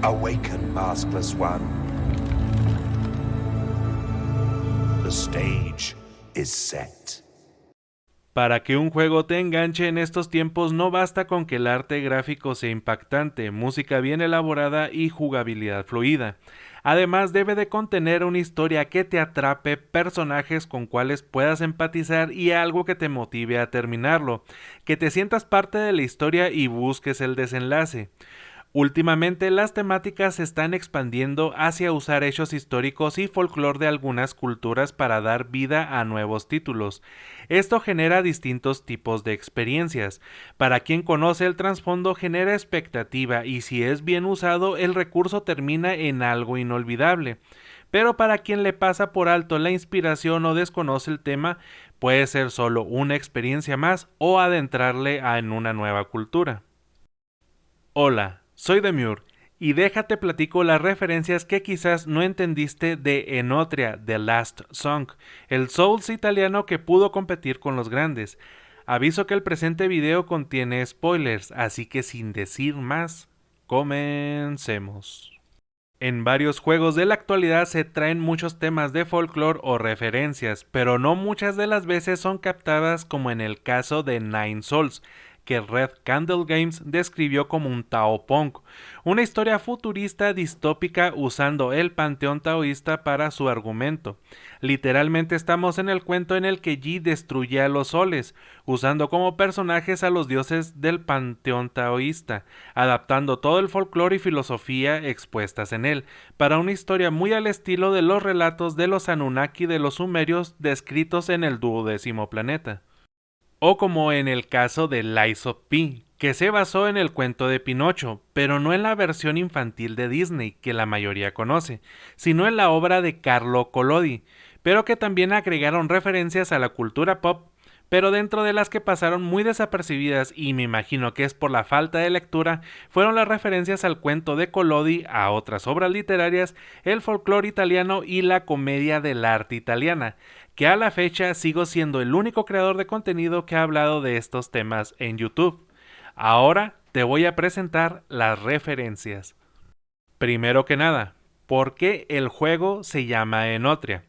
Awaken, maskless one. The stage is set. Para que un juego te enganche en estos tiempos no basta con que el arte gráfico sea impactante, música bien elaborada y jugabilidad fluida. Además debe de contener una historia que te atrape, personajes con cuales puedas empatizar y algo que te motive a terminarlo, que te sientas parte de la historia y busques el desenlace. Últimamente las temáticas se están expandiendo hacia usar hechos históricos y folclore de algunas culturas para dar vida a nuevos títulos. Esto genera distintos tipos de experiencias. Para quien conoce el trasfondo genera expectativa y si es bien usado el recurso termina en algo inolvidable. Pero para quien le pasa por alto la inspiración o desconoce el tema, puede ser solo una experiencia más o adentrarle en una nueva cultura. Hola, soy Demure y déjate platico las referencias que quizás no entendiste de Enotria, The Last Song, el Souls italiano que pudo competir con los grandes. Aviso que el presente video contiene spoilers, así que sin decir más, comencemos. En varios juegos de la actualidad se traen muchos temas de folclore o referencias, pero no muchas de las veces son captadas como en el caso de Nine Souls, que Red Candle Games describió como un Tao Punk, una historia futurista distópica usando el panteón taoísta para su argumento. Literalmente estamos en el cuento en el que Yi destruye a los soles, usando como personajes a los dioses del panteón taoísta, adaptando todo el folclore y filosofía expuestas en él, para una historia muy al estilo de los relatos de los Anunnaki de los sumerios descritos en el 12º planeta. O como en el caso de Lies of P, que se basó en el cuento de Pinocho, pero no en la versión infantil de Disney, que la mayoría conoce, sino en la obra de Carlo Collodi, pero que también agregaron referencias a la cultura pop, pero dentro de las que pasaron muy desapercibidas y me imagino que es por la falta de lectura, fueron las referencias al cuento de Collodi, a otras obras literarias, el folclore italiano y la comedia del arte italiana, que a la fecha sigo siendo el único creador de contenido que ha hablado de estos temas en YouTube. Ahora te voy a presentar las referencias. Primero que nada, ¿por qué el juego se llama Enotria?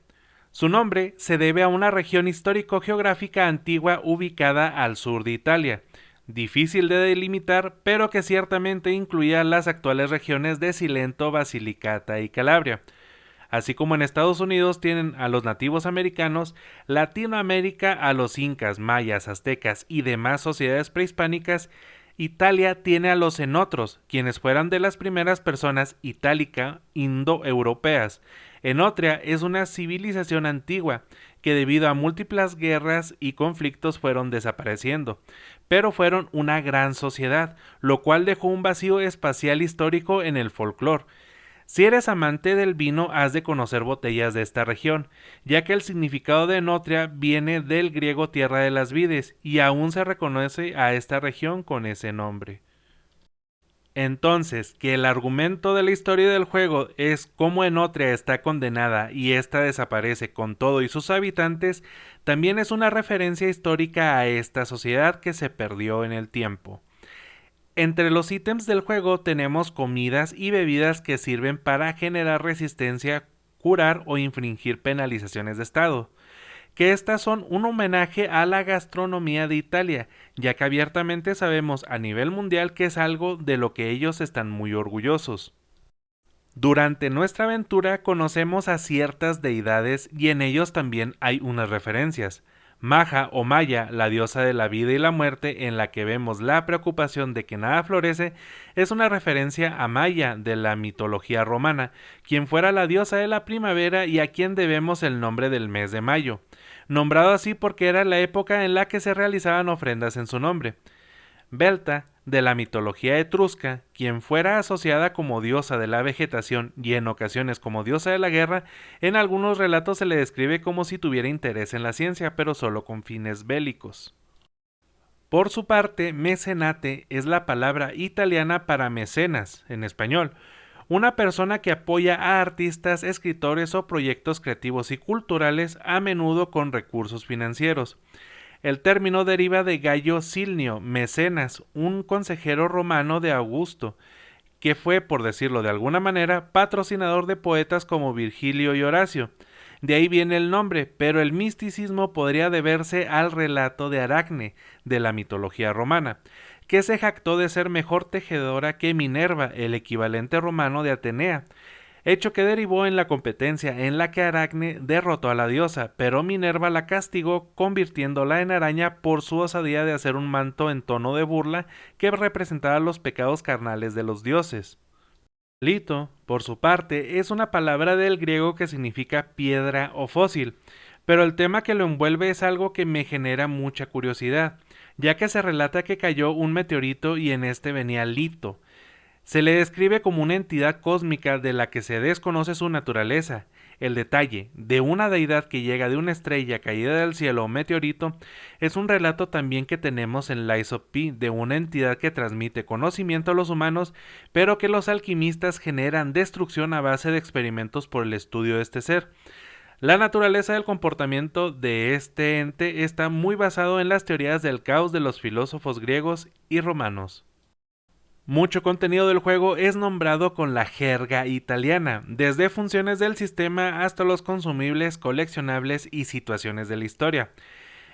Su nombre se debe a una región histórico-geográfica antigua ubicada al sur de Italia, difícil de delimitar, pero que ciertamente incluía las actuales regiones de Cilento, Basilicata y Calabria. Así como en Estados Unidos tienen a los nativos americanos, Latinoamérica a los incas, mayas, aztecas y demás sociedades prehispánicas, Italia tiene a los enotros, quienes fueran de las primeras personas itálica indoeuropeas. Enotria es una civilización antigua que debido a múltiples guerras y conflictos fueron desapareciendo, pero fueron una gran sociedad, lo cual dejó un vacío espacial histórico en el folclore. Si eres amante del vino, has de conocer botellas de esta región, ya que el significado de Enotria viene del griego tierra de las vides, y aún se reconoce a esta región con ese nombre. Entonces, que el argumento de la historia del juego es cómo Enotria está condenada y ésta desaparece con todo y sus habitantes, también es una referencia histórica a esta sociedad que se perdió en el tiempo. Entre los ítems del juego tenemos comidas y bebidas que sirven para generar resistencia, curar o infringir penalizaciones de estado, que estas son un homenaje a la gastronomía de Italia, ya que abiertamente sabemos a nivel mundial que es algo de lo que ellos están muy orgullosos. Durante nuestra aventura conocemos a ciertas deidades y en ellos también hay unas referencias. Maja o Maya, la diosa de la vida y la muerte, en la que vemos la preocupación de que nada florece, es una referencia a Maya de la mitología romana, quien fuera la diosa de la primavera y a quien debemos el nombre del mes de mayo, nombrado así porque era la época en la que se realizaban ofrendas en su nombre. Belta, de la mitología etrusca, quien fuera asociada como diosa de la vegetación y en ocasiones como diosa de la guerra, en algunos relatos se le describe como si tuviera interés en la ciencia, pero solo con fines bélicos. Por su parte, mecenate es la palabra italiana para mecenas, en español, una persona que apoya a artistas, escritores o proyectos creativos y culturales, a menudo con recursos financieros. El término deriva de Gayo Silnio, mecenas, un consejero romano de Augusto, que fue, por decirlo de alguna manera, patrocinador de poetas como Virgilio y Horacio. De ahí viene el nombre, pero el misticismo podría deberse al relato de Aracne, de la mitología romana, que se jactó de ser mejor tejedora que Minerva, el equivalente romano de Atenea, hecho que derivó en la competencia en la que Aracne derrotó a la diosa, pero Minerva la castigó convirtiéndola en araña por su osadía de hacer un manto en tono de burla que representaba los pecados carnales de los dioses. Lito, por su parte, es una palabra del griego que significa piedra o fósil, pero el tema que lo envuelve es algo que me genera mucha curiosidad, ya que se relata que cayó un meteorito y en este venía Lito. Se le describe como una entidad cósmica de la que se desconoce su naturaleza. El detalle de una deidad que llega de una estrella caída del cielo o meteorito es un relato también que tenemos en Lies of P de una entidad que transmite conocimiento a los humanos, pero que los alquimistas generan destrucción a base de experimentos por el estudio de este ser. La naturaleza del comportamiento de este ente está muy basado en las teorías del caos de los filósofos griegos y romanos. Mucho contenido del juego es nombrado con la jerga italiana, desde funciones del sistema hasta los consumibles, coleccionables y situaciones de la historia.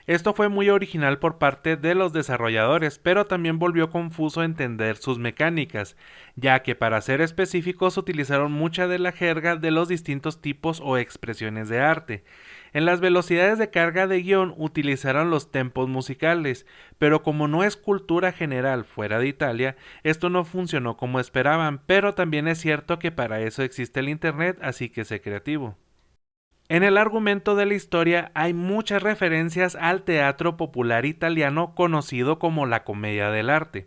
Esto fue muy original por parte de los desarrolladores, pero también volvió confuso entender sus mecánicas, ya que para ser específicos utilizaron mucha de la jerga de los distintos tipos o expresiones de arte. En las velocidades de carga de guión utilizaron los tempos musicales, pero como no es cultura general fuera de Italia, esto no funcionó como esperaban, pero también es cierto que para eso existe el internet, así que sé creativo. En el argumento de la historia hay muchas referencias al teatro popular italiano conocido como la Comedia dell'arte,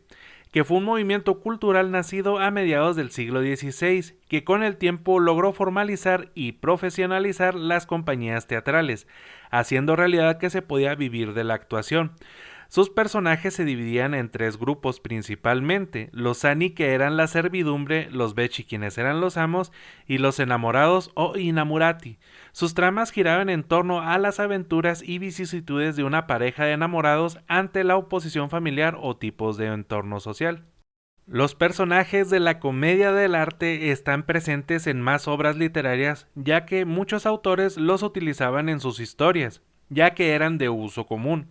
que fue un movimiento cultural nacido a mediados del siglo XVI, que con el tiempo logró formalizar y profesionalizar las compañías teatrales, haciendo realidad que se podía vivir de la actuación. Sus personajes se dividían en tres grupos principalmente, los Sani que eran la servidumbre, los Becci quienes eran los amos y los enamorados o innamorati. Sus tramas giraban en torno a las aventuras y vicisitudes de una pareja de enamorados ante la oposición familiar o tipos de entorno social. Los personajes de la comedia dell'arte están presentes en más obras literarias, ya que muchos autores los utilizaban en sus historias, ya que eran de uso común.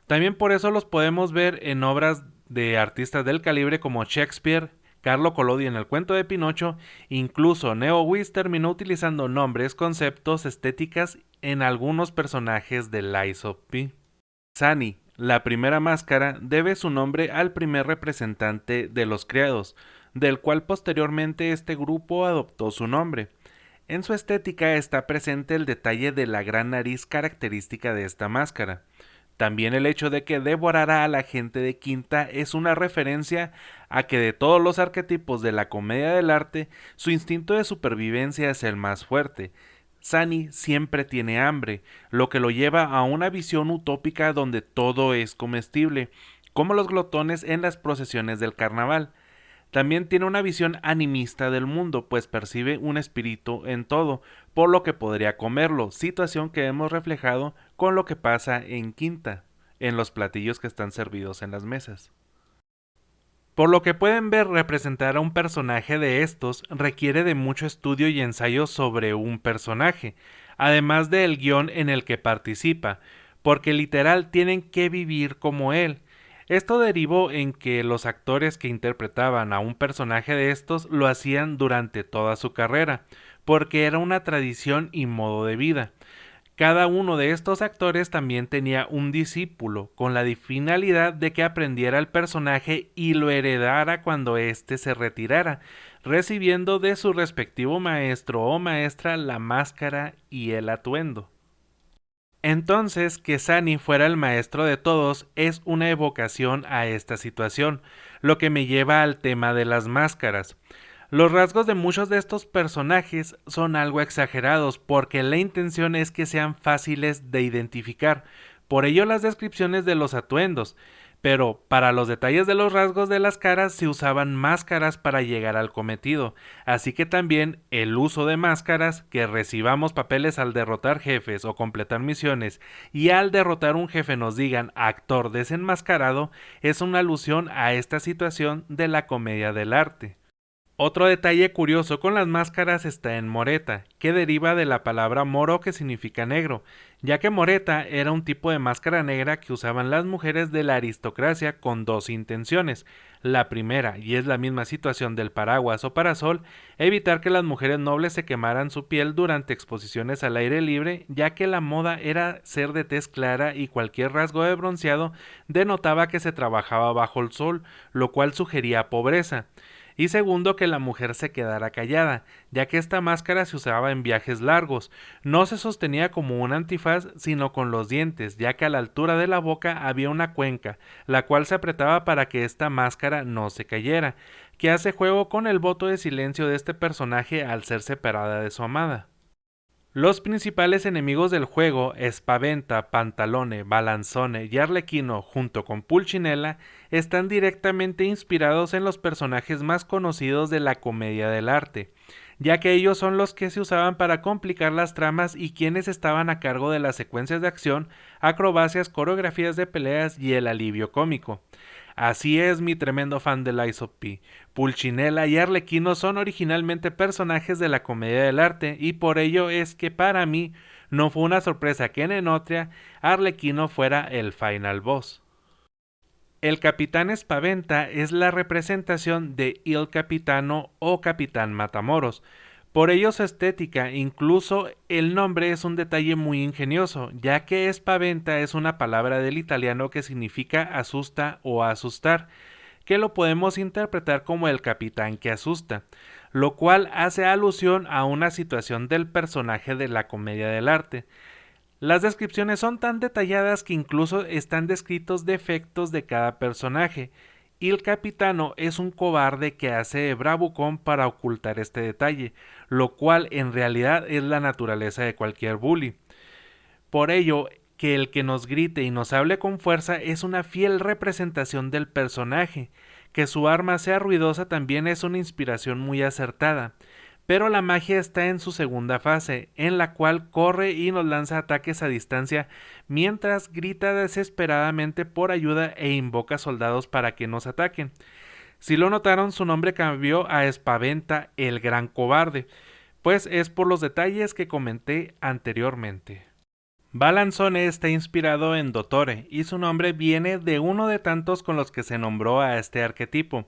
También por eso los podemos ver en obras de artistas del calibre como Shakespeare, Carlo Collodi en el cuento de Pinocho, incluso Neo Wyss terminó utilizando nombres, conceptos, estéticas en algunos personajes de Lies of P. Sani, la primera máscara, debe su nombre al primer representante de los criados, del cual posteriormente este grupo adoptó su nombre. En su estética está presente el detalle de la gran nariz característica de esta máscara. También el hecho de que devorara a la gente de quinta es una referencia a que de todos los arquetipos de la comedia dell'arte, su instinto de supervivencia es el más fuerte. Sani siempre tiene hambre, lo que lo lleva a una visión utópica donde todo es comestible, como los glotones en las procesiones del carnaval. También tiene una visión animista del mundo, pues percibe un espíritu en todo, por lo que podría comerlo, situación que hemos reflejado con lo que pasa en Quinta, en los platillos que están servidos en las mesas. Por lo que pueden ver, representar a un personaje de estos requiere de mucho estudio y ensayo sobre un personaje, además del guión en el que participa, porque literal tienen que vivir como él. Esto derivó en que los actores que interpretaban a un personaje de estos lo hacían durante toda su carrera, porque era una tradición y modo de vida. Cada uno de estos actores también tenía un discípulo, con la finalidad de que aprendiera el personaje y lo heredara cuando éste se retirara, recibiendo de su respectivo maestro o maestra la máscara y el atuendo. Entonces, que Sani fuera el maestro de todos es una evocación a esta situación, lo que me lleva al tema de las máscaras. Los rasgos de muchos de estos personajes son algo exagerados porque la intención es que sean fáciles de identificar, por ello las descripciones de los atuendos, pero para los detalles de los rasgos de las caras se usaban máscaras para llegar al cometido, así que también el uso de máscaras, que recibamos papeles al derrotar jefes o completar misiones y al derrotar un jefe nos digan actor desenmascarado, es una alusión a esta situación de la comedia dell'arte. Otro detalle curioso con las máscaras está en moreta, que deriva de la palabra moro que significa negro, ya que moreta era un tipo de máscara negra que usaban las mujeres de la aristocracia con dos intenciones. La primera, y es la misma situación del paraguas o parasol, evitar que las mujeres nobles se quemaran su piel durante exposiciones al aire libre, ya que la moda era ser de tez clara y cualquier rasgo de bronceado denotaba que se trabajaba bajo el sol, lo cual sugería pobreza. Y segundo, que la mujer se quedara callada, ya que esta máscara se usaba en viajes largos. No se sostenía como un antifaz, sino con los dientes, ya que a la altura de la boca había una cuenca, la cual se apretaba para que esta máscara no se cayera, que hace juego con el voto de silencio de este personaje al ser separada de su amada. Los principales enemigos del juego, Spaventa, Pantalone, Balanzone y Arlequino, junto con Pulcinella, están directamente inspirados en los personajes más conocidos de la comedia del arte, ya que ellos son los que se usaban para complicar las tramas y quienes estaban a cargo de las secuencias de acción, acrobacias, coreografías de peleas y el alivio cómico. Así es, mi tremendo fan de Lies of P. Pulcinella y Arlequino son originalmente personajes de la comedia del arte y por ello es que para mí no fue una sorpresa que en Enotria Arlequino fuera el final boss. El Capitán Spaventa es la representación de Il Capitano o Capitán Matamoros. Por ello su estética, incluso el nombre es un detalle muy ingenioso, ya que Spaventa es una palabra del italiano que significa asusta o asustar, que lo podemos interpretar como el capitán que asusta, lo cual hace alusión a una situación del personaje de la comedia del arte. Las descripciones son tan detalladas que incluso están descritos defectos de cada personaje, y el capitano es un cobarde que hace de bravucón para ocultar este detalle, lo cual en realidad es la naturaleza de cualquier bully. Por ello, que el que nos grite y nos hable con fuerza es una fiel representación del personaje, que su arma sea ruidosa también es una inspiración muy acertada. Pero la magia está en su segunda fase, en la cual corre y nos lanza ataques a distancia mientras grita desesperadamente por ayuda e invoca soldados para que nos ataquen. Si lo notaron, su nombre cambió a Spaventa, el gran cobarde, pues es por los detalles que comenté anteriormente. Balanzone está inspirado en Dottore y su nombre viene de uno de tantos con los que se nombró a este arquetipo.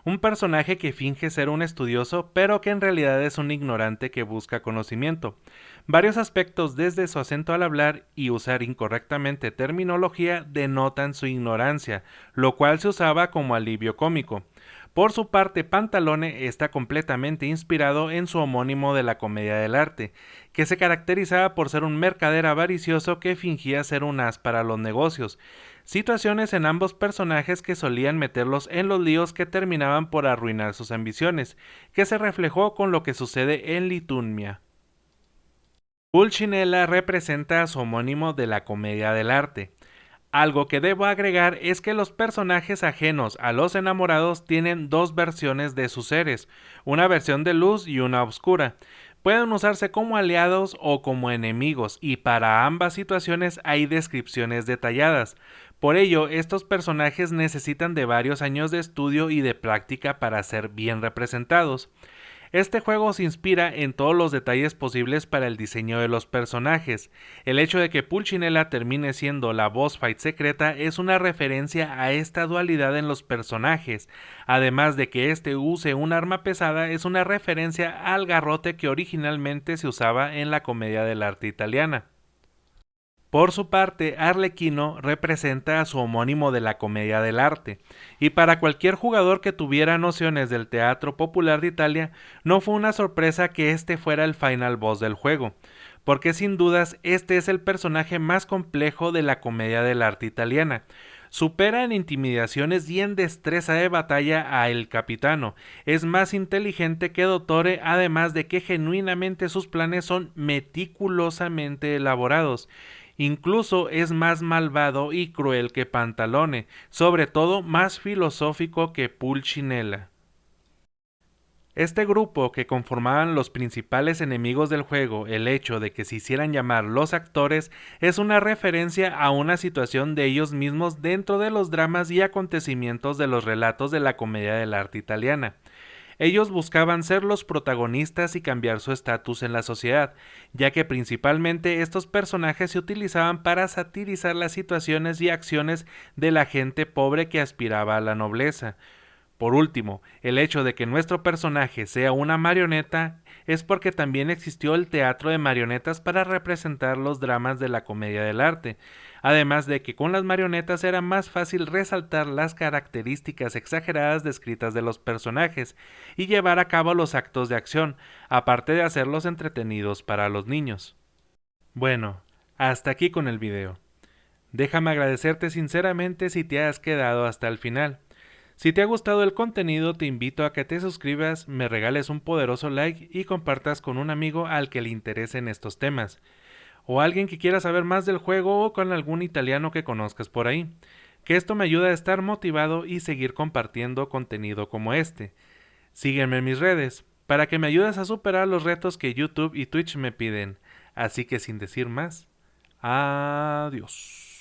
Un personaje que finge ser un estudioso, pero que en realidad es un ignorante que busca conocimiento. Varios aspectos desde su acento al hablar y usar incorrectamente terminología denotan su ignorancia, lo cual se usaba como alivio cómico. Por su parte, Pantalone está completamente inspirado en su homónimo de la comedia del arte, que se caracterizaba por ser un mercader avaricioso que fingía ser un as para los negocios, situaciones en ambos personajes que solían meterlos en los líos que terminaban por arruinar sus ambiciones, que se reflejó con lo que sucede en Liturnia. Pulcinella representa a su homónimo de la comedia del arte. Algo que debo agregar es que los personajes ajenos a los enamorados tienen dos versiones de sus seres, una versión de luz y una oscura. Pueden usarse como aliados o como enemigos y para ambas situaciones hay descripciones detalladas. Por ello, estos personajes necesitan de varios años de estudio y de práctica para ser bien representados. Este juego se inspira en todos los detalles posibles para el diseño de los personajes. El hecho de que Pulcinella termine siendo la boss fight secreta es una referencia a esta dualidad en los personajes, además de que este use un arma pesada es una referencia al garrote que originalmente se usaba en la comedia del arte italiana. Por su parte, Arlequino representa a su homónimo de la comedia del arte, y para cualquier jugador que tuviera nociones del teatro popular de Italia, no fue una sorpresa que este fuera el final boss del juego, porque sin dudas este es el personaje más complejo de la comedia del arte italiana. Supera en intimidaciones y en destreza de batalla a El Capitano, es más inteligente que Dottore, además de que genuinamente sus planes son meticulosamente elaborados. Incluso es más malvado y cruel que Pantalone, sobre todo más filosófico que Pulcinella. Este grupo, que conformaban los principales enemigos del juego, el hecho de que se hicieran llamar los actores, es una referencia a una situación de ellos mismos dentro de los dramas y acontecimientos de los relatos de la comedia del arte italiana. Ellos buscaban ser los protagonistas y cambiar su estatus en la sociedad, ya que principalmente estos personajes se utilizaban para satirizar las situaciones y acciones de la gente pobre que aspiraba a la nobleza. Por último, el hecho de que nuestro personaje sea una marioneta es porque también existió el teatro de marionetas para representar los dramas de la comedia del arte, además de que con las marionetas era más fácil resaltar las características exageradas descritas de los personajes y llevar a cabo los actos de acción, aparte de hacerlos entretenidos para los niños. Bueno, hasta aquí con el video. Déjame agradecerte sinceramente si te has quedado hasta el final. Si te ha gustado el contenido, te invito a que te suscribas, me regales un poderoso like y compartas con un amigo al que le interesen estos temas, o alguien que quiera saber más del juego o con algún italiano que conozcas por ahí, que esto me ayuda a estar motivado y seguir compartiendo contenido como este. Sígueme en mis redes, para que me ayudes a superar los retos que YouTube y Twitch me piden, así que sin decir más, adiós.